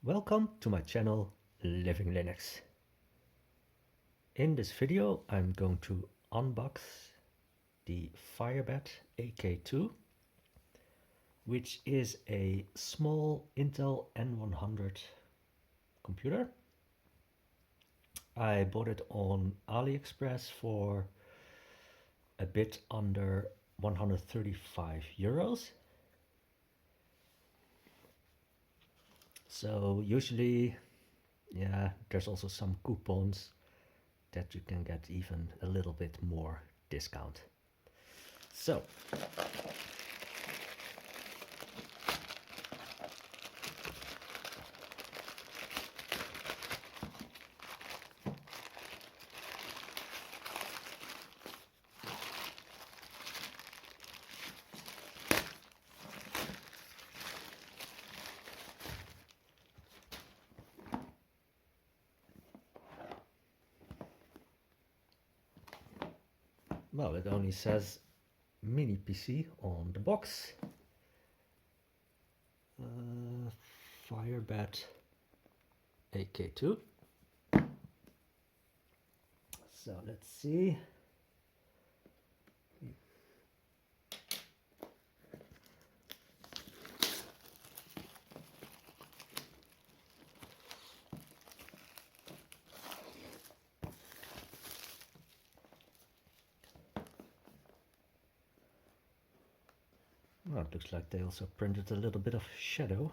Welcome to my channel Living Linux. In this video I'm going to unbox the Firebat AK2, which is a small Intel N100 computer. I bought it on AliExpress for a bit under 135 euros. So usually, there's also some coupons that you can get even a little bit more discount. So well, it only says mini PC on the box. Firebat AK2. So let's see. Well, it looks like they also printed a little bit of shadow.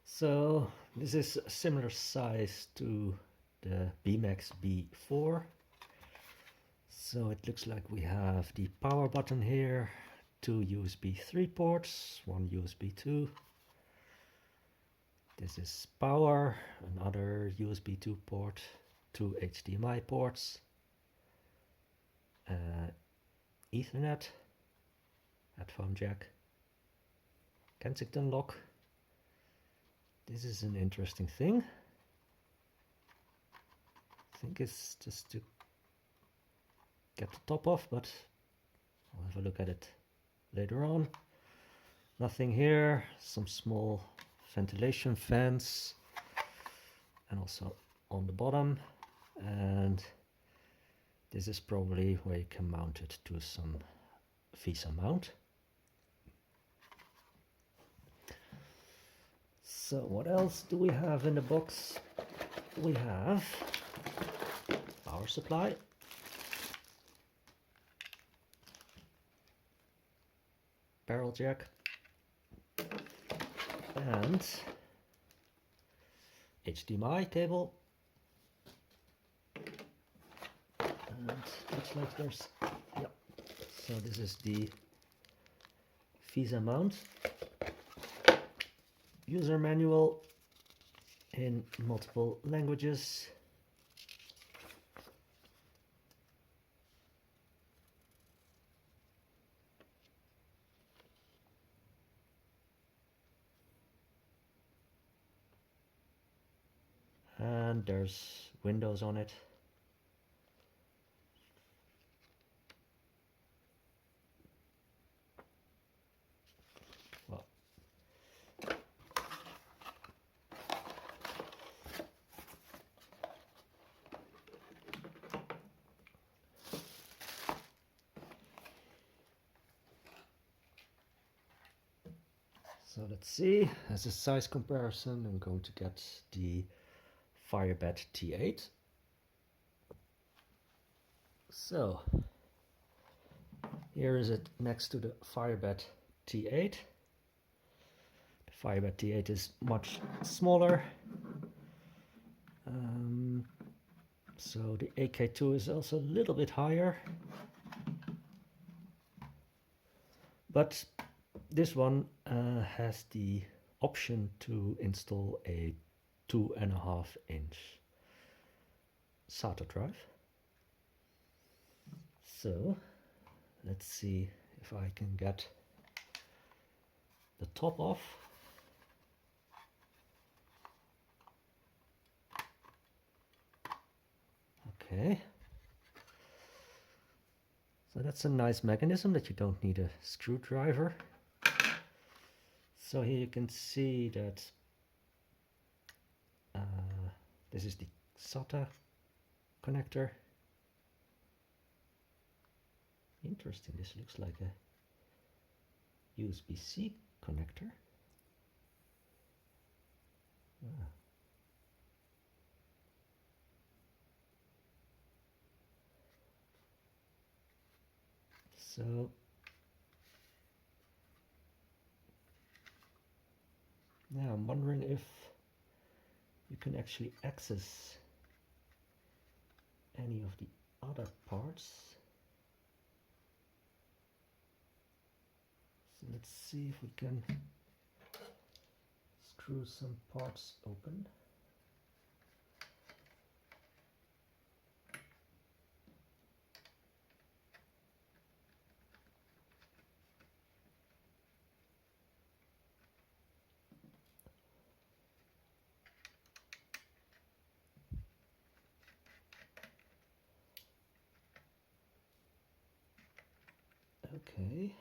So this is a similar size to the BMAX B4. So it looks like we have the power button here, two USB 3 ports, one USB 2. This is power, another USB 2 port, two HDMI ports, Ethernet, headphone jack, Kensington lock. This is an interesting thing. I think it's just to get the top off, but I'll have a look at it later on. Nothing here, some small ventilation fans, and also on the bottom. And this is probably where you can mount it to some VESA mount. So what else do we have in the box? We have power supply, barrel jack, and HDMI cable. And looks like there's, so this is the VESA mount. User manual in multiple languages. And there's Windows on it. Well, so let's see, as a size comparison, I'm going to get the Firebat T8. So here is it next to the Firebat T8. The Firebat T8 is much smaller. So the AK2 is also a little bit higher. But this one has the option to install a 2.5-inch SATA drive. So let's see if I can get the top off. Okay. So that's a nice mechanism that you don't need a screwdriver. So here you can see that this is the SATA connector. Interesting, this looks like a USB-C connector. Ah. So now I'm wondering if you can actually access any of the other parts. So let's see if we can screw some parts open. Okay.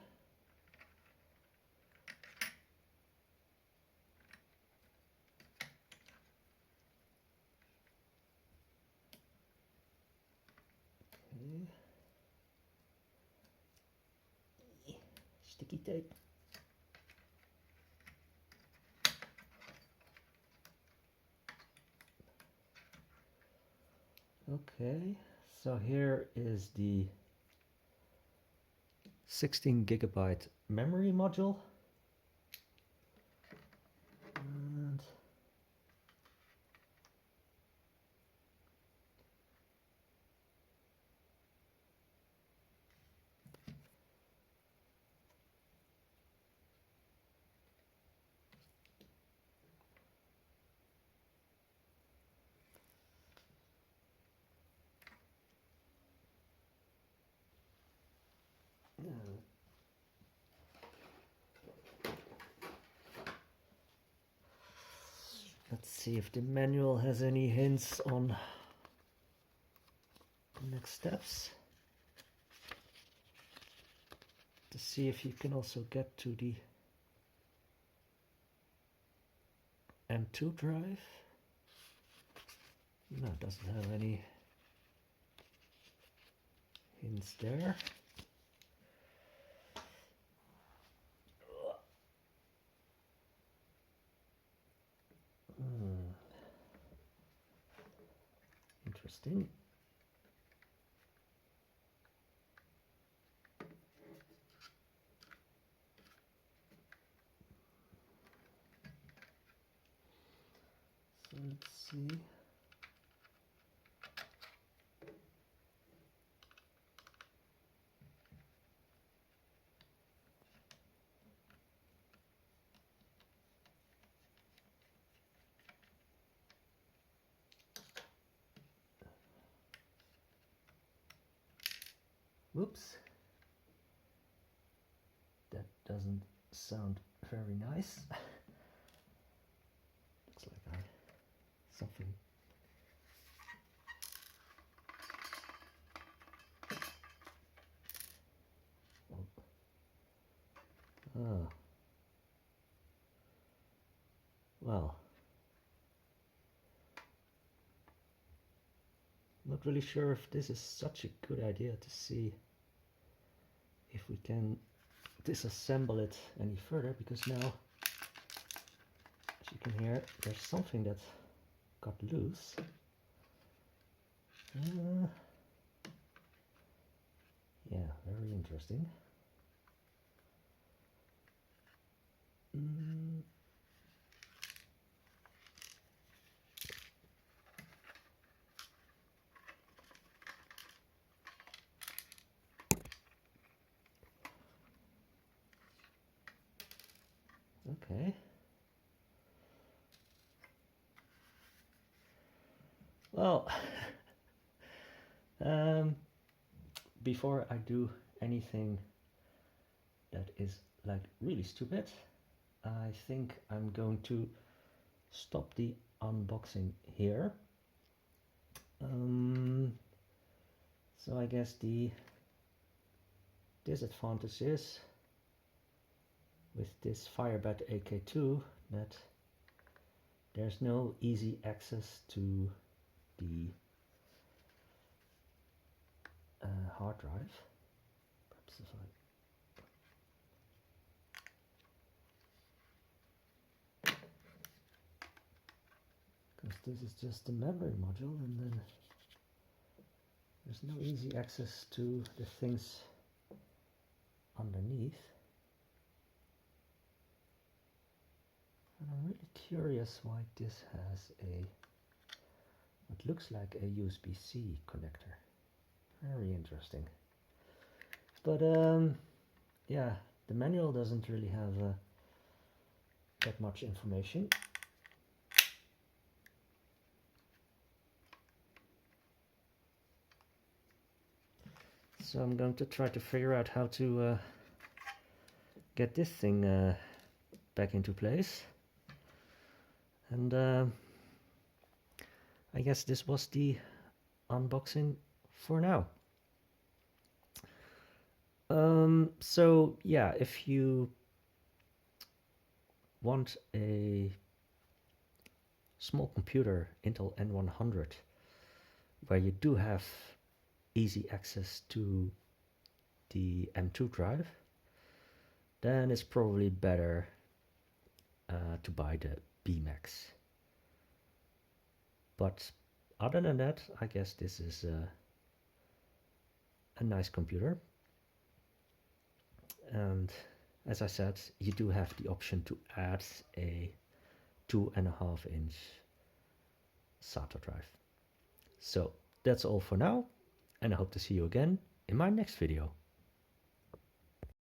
Sticky tape. Okay, so here is the 16 GB memory module. And let's see if the manual has any hints on the next steps. To see if you can also get to the M2 drive. No, it doesn't have any hints there. Interesting. So let's see. Whoops. That doesn't sound very nice. Looks like something. Oh. Well. Not really sure if this is such a good idea to see if we can disassemble it any further, because now, as you can hear, there's something that got loose. Yeah, very interesting. Okay. Well, before I do anything that is like really stupid. I think I'm going to stop the unboxing here. So I guess the disadvantage is with this Firebat AK2 that there's no easy access to the hard drive. Perhaps if because this is just the memory module, and then there's no easy access to the things underneath. And I'm really curious why this has what looks like a USB-C connector. Very interesting. But yeah, the manual doesn't really have that much information. So I'm going to try to figure out how to get this thing back into place. And I guess this was the unboxing for now. So yeah, if you want a small computer, Intel N100, where you do have easy access to the M2 drive, then it's probably better to buy the B-Max. But other than that, I guess this is a nice computer. And as I said, you do have the option to add a 2.5-inch SATA drive. So that's all for now, and I hope to see you again in my next video.